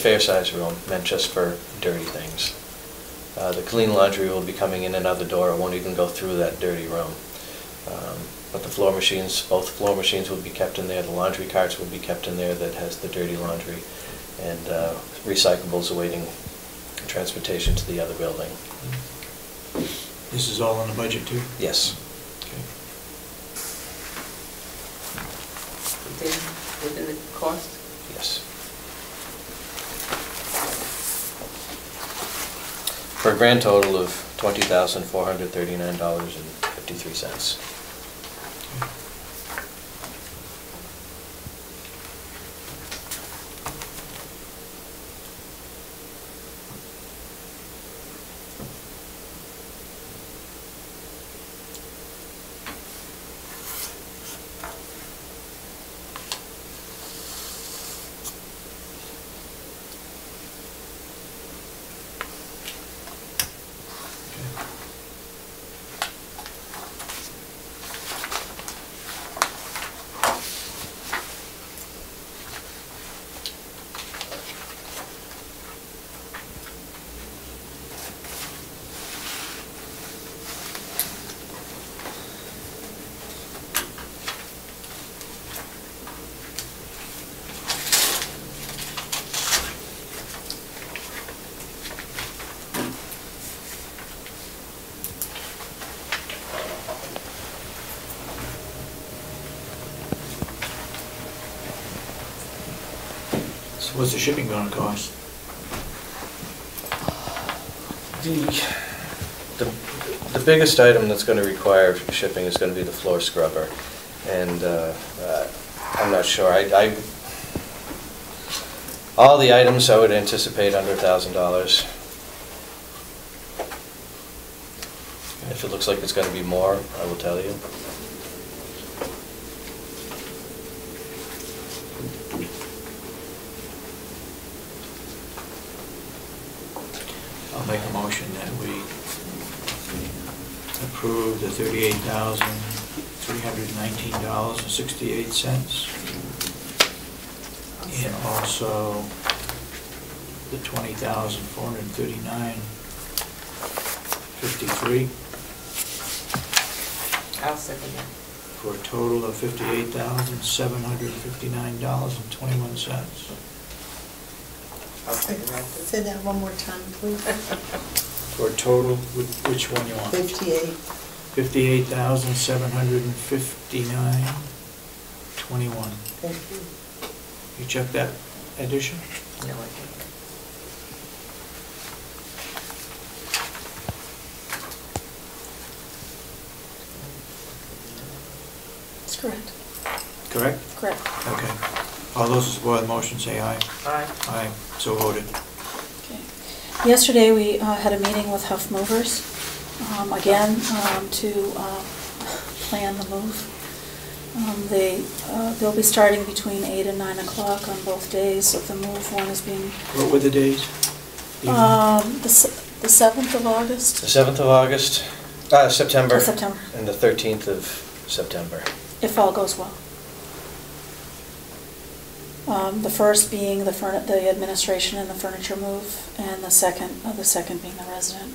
fair-sized room, meant just for dirty things. The clean laundry will be coming in another door. It won't even go through that dirty room. But the floor machines, both floor machines will be kept in there. The laundry carts will be kept in there that has the dirty laundry, and recyclables awaiting transportation to the other building. This is all in the budget too? Yes. Okay. Within the cost? Yes. For a grand total of $20,439.53. What's the shipping going to cost? The biggest item that's going to require shipping is going to be the floor scrubber, and I'm not sure. All the items I would anticipate under $1,000. If it looks like it's going to be more, I will tell you. I'll make a motion that we approve the $38,319.68 and also the $20,439.53 I'll second that. for a total of $58,759.21. I'll second that. Say that one more time, please. For a total, which one you want? 58. $58,759.21. Thank you. You check that addition? No, I think. That's correct. Correct? Correct. Okay. All those who support the motion say aye. Aye. Aye. So voted. Okay. Yesterday we had a meeting with Huff Movers, again, to plan the move. They'll be starting between 8 and 9 o'clock on both days of the move. One is being... What were the days? The 7th of August. The 7th of August, September. September. And the 13th of September. If all goes well. The first being the administration and the furniture move, and the second being the resident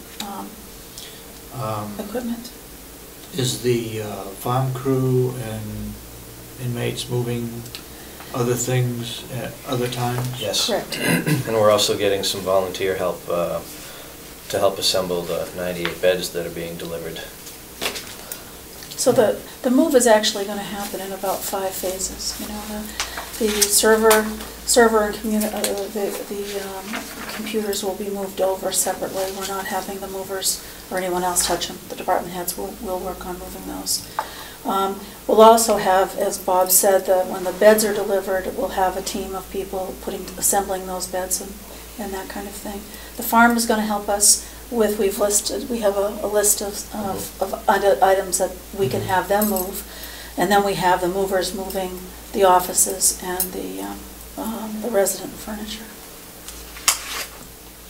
equipment. Is the farm crew and inmates moving other things at other times? Yes. Correct. And we're also getting some volunteer help to help assemble the 98 beds that are being delivered. So the move is actually going to happen in about 5 phases. You know, the server and the computers will be moved over separately. We're not having the movers or anyone else touch them. The department heads will work on moving those. We'll also have, as Bob said, when the beds are delivered, we'll have a team of people assembling those beds and that kind of thing. The farm is going to help us with, we have a list of items that we can have them move, and then we have the movers moving the offices and the resident furniture.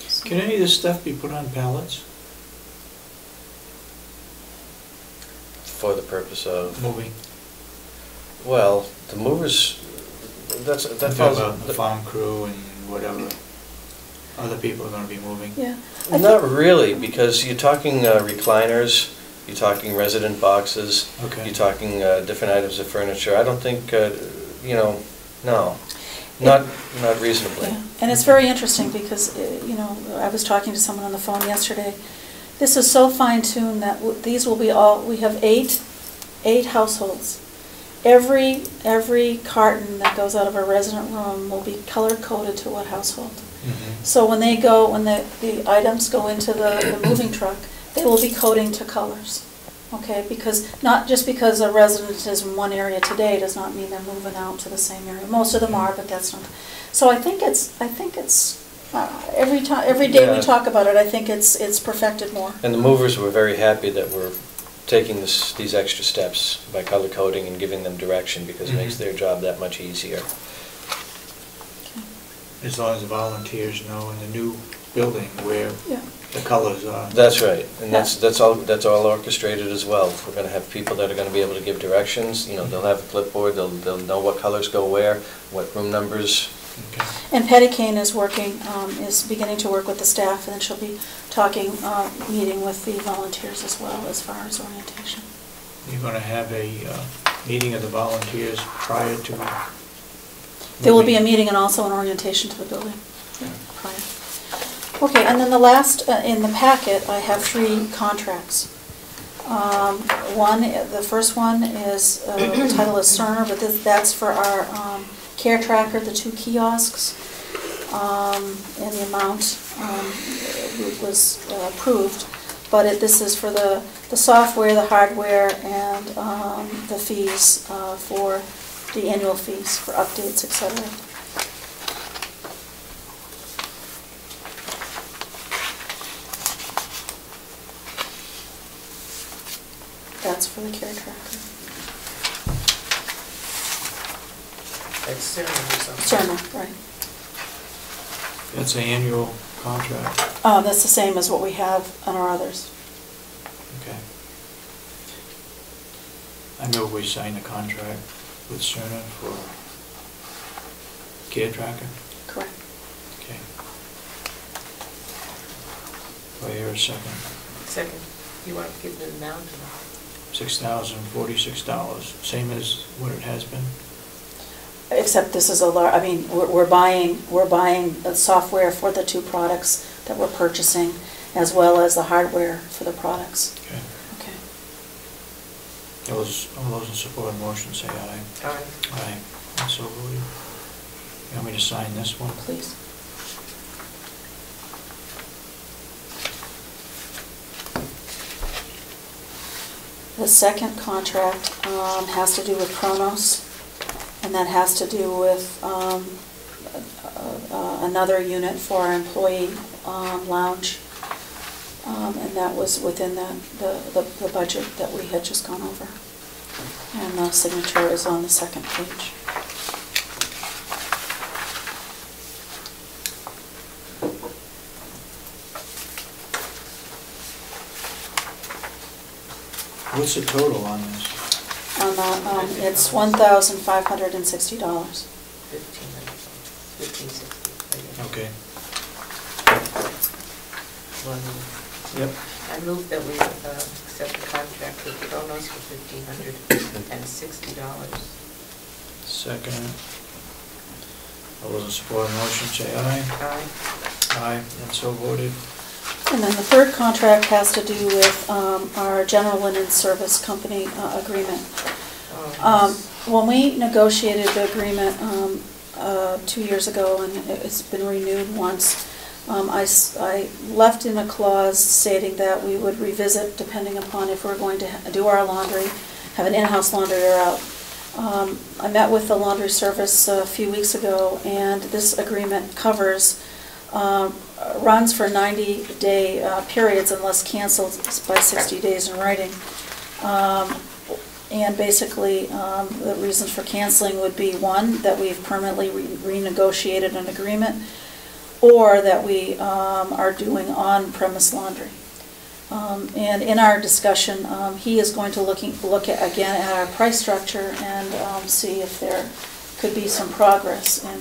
So. Can any of this stuff be put on pallets? For the purpose of moving? Well, the movers, that falls on the farm crew and whatever. other people are gonna be moving. Yeah. Not really, because you're talking recliners, you're talking resident boxes, Okay. you're talking different items of furniture. I don't think, no, not reasonably. Yeah. And it's very interesting because, I was talking to someone on the phone yesterday. This is so fine-tuned that these will be all, we have eight households. Every carton that goes out of a resident room will be color-coded to what household. Mhm. So when the items go into the moving truck, they will be coding to colors, okay? Because, not just because a resident is in one area today does not mean they're moving out to the same area. Most of them are, but that's not. So I think it's, every day we Yeah. talk about it, I think it's perfected more. And the movers were very happy that we're taking these extra steps by color coding and giving them direction, because it makes Mhm. their job that much easier. As long as the volunteers know in the new building where Yeah. the colors are. That's right, and Yeah. that's all orchestrated as well. We're gonna have people that are gonna be able to give directions, they'll have a clipboard, they'll know what colors go where, what room numbers. Okay. And Patty Kane is beginning to work with the staff, and then she'll be meeting with the volunteers as well as far as orientation. You're gonna have a meeting of the volunteers prior to? There will be a meeting and also an orientation to the building prior. Okay, and then the last, in the packet, I have 3 contracts. The first one is, the title is Cerner, but that's for our care tracker, the 2 kiosks, and the amount was approved. But this is for the software, the hardware, and the fees for the annual fees for updates, etc. That's for the care tracker. That's Cerner or something. Cerner, right. That's an annual contract. That's the same as what we have on our others. Okay. I know we signed a contract with Cerner for care tracker. Correct. Okay. Do I hear a second? Second, you want to give the amount? $6,046, same as what it has been? Except this is we're buying the software for the 2 products that we're purchasing, as well as the hardware for the products. Okay. Okay. All those in support of the motion say aye. Aye. Aye. And so voted. You want me to sign this one? Please. The second contract has to do with Kronos, and that has to do with another unit for our employee lounge, and that was within the budget that we had just gone over. And the signature is on the second page. What's the total on this? It's $1,560. 1560. Okay. Yep. I move that we accept the contract with Kronos for $1,560. Second. All those in support of the motion say aye. Aye. Aye, and so voted. And then the third contract has to do with our general linen service company agreement. When we negotiated the agreement 2 years ago, and it's been renewed once, I left in a clause stating that we would revisit depending upon if we're going to do our laundry, have an in-house laundry or out. I met with the laundry service a few weeks ago, and this agreement covers runs for 90-day periods unless canceled by 60 days in writing. And basically, the reasons for canceling would be, 1, that we've permanently renegotiated an agreement, or that we are doing on-premise laundry. And in our discussion, he is going to look again at our price structure and see if there could be some progress in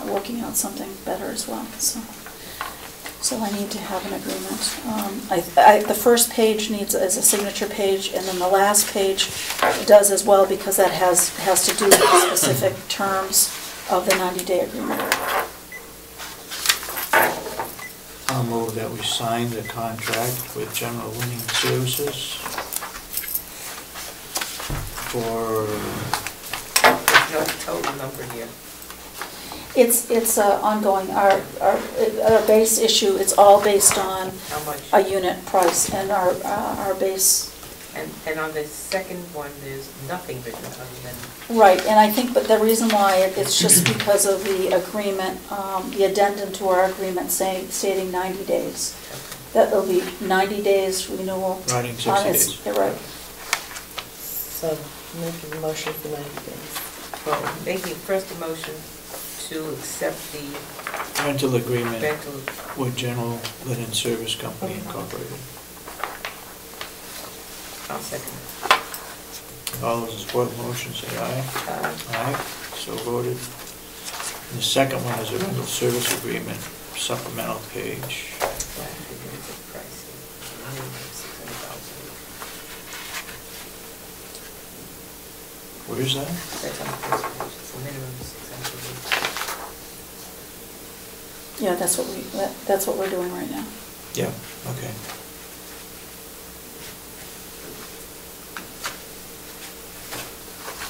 working out something better as well, so I need to have an agreement. The first page is a signature page, and then the last page does as well, because that has to do with the specific terms of the 90-day agreement. I'll move that we sign the contract with General Winning Services for... There's no total number here. It's ongoing. Our base issue, it's all based on How much? a unit price, and our base... And on the second one, there's nothing written other than... Right, and I think, but the reason why, it's just because of the agreement, the addendum to our agreement stating 90 days. That'll be 90 days renewal. Writing 60 days. Yeah, right. So, making a motion for 90 days. Well, making first a motion to accept the rental agreement rental. with General Linen Service Company Incorporated. I'll second it. All those in support of the motion say aye. Aye, so voted. And the second one is a rental service agreement, supplemental page. Where is that? That's on the first page, it's a minimum of $600. Yeah, that's what we're doing right now. Yeah, okay.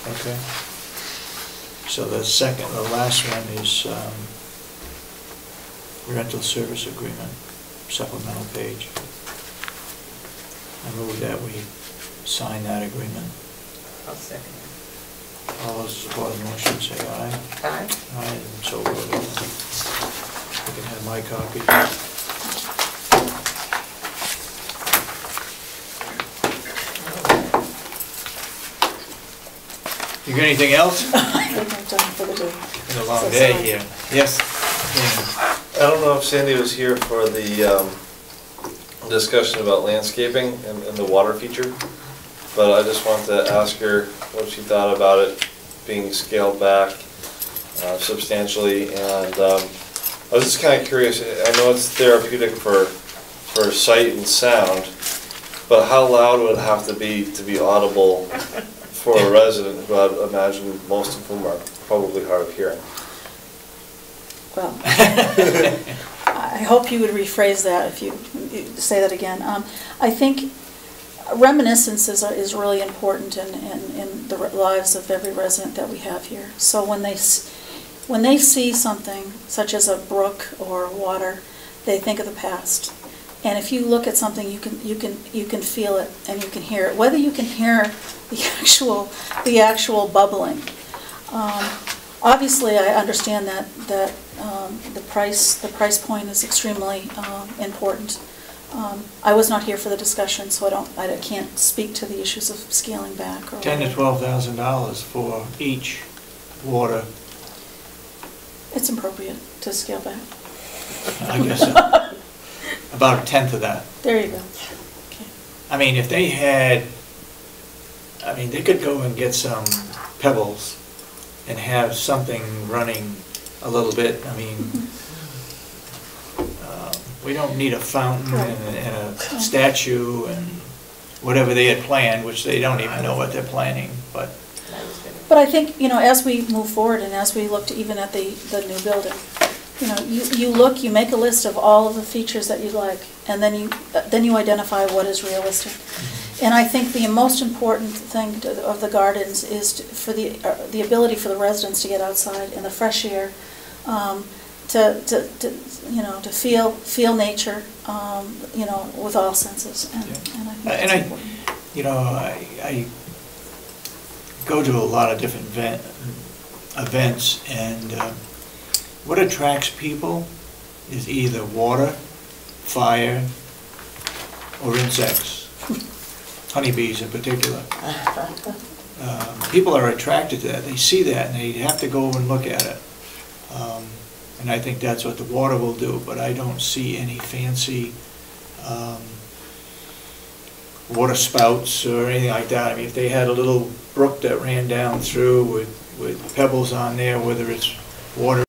Okay. So the last one is rental service agreement, supplemental page. I move that we sign that agreement. I'll second it. All those in support of the motion say aye. Aye. Aye, and so voted. You can have my copy. You got anything else? I think I'm done for the day. Been a long So day sorry. here. Yes. I don't know if Sandy was here for the discussion about landscaping and the water feature, but I just wanted to ask her what she thought about it being scaled back substantially, and I was just kind of curious. I know it's therapeutic for sight and sound, but how loud would it have to be audible for a resident who I'd imagine most of whom are probably hard of hearing? Well, I hope you would rephrase that if you say that again. I think reminiscence is really important in the lives of every resident that we have here. So when they see something such as a brook or water, they think of the past. And if you look at something, you can feel it and you can hear it. Whether you can hear the actual bubbling. Obviously, I understand that the price point is extremely important. I was not here for the discussion, so I can't speak to the issues of scaling back. Or $10,000 to $12,000 for each water. It's appropriate to scale back. I guess so. About a tenth of that. There you go. Okay. I mean, if they had, they could go and get some pebbles and have something running a little bit. We don't need a fountain and a statue and whatever they had planned, which they don't even know what they're planning, but I think, as we move forward and as we look even at the new building, you make a list of all of the features that you like, and then you identify what is realistic. And I think the most important thing of the gardens is for the ability for the residents to get outside in the fresh air, to feel nature, with all senses. And I think that's important. I go to a lot of different events, and what attracts people is either water, fire, or insects. Honeybees in particular. People are attracted to that. They see that and they have to go and look at it. And I think that's what the water will do, but I don't see any fancy water spouts or anything like that. If they had a little brook that ran down through with pebbles on there, whether it's water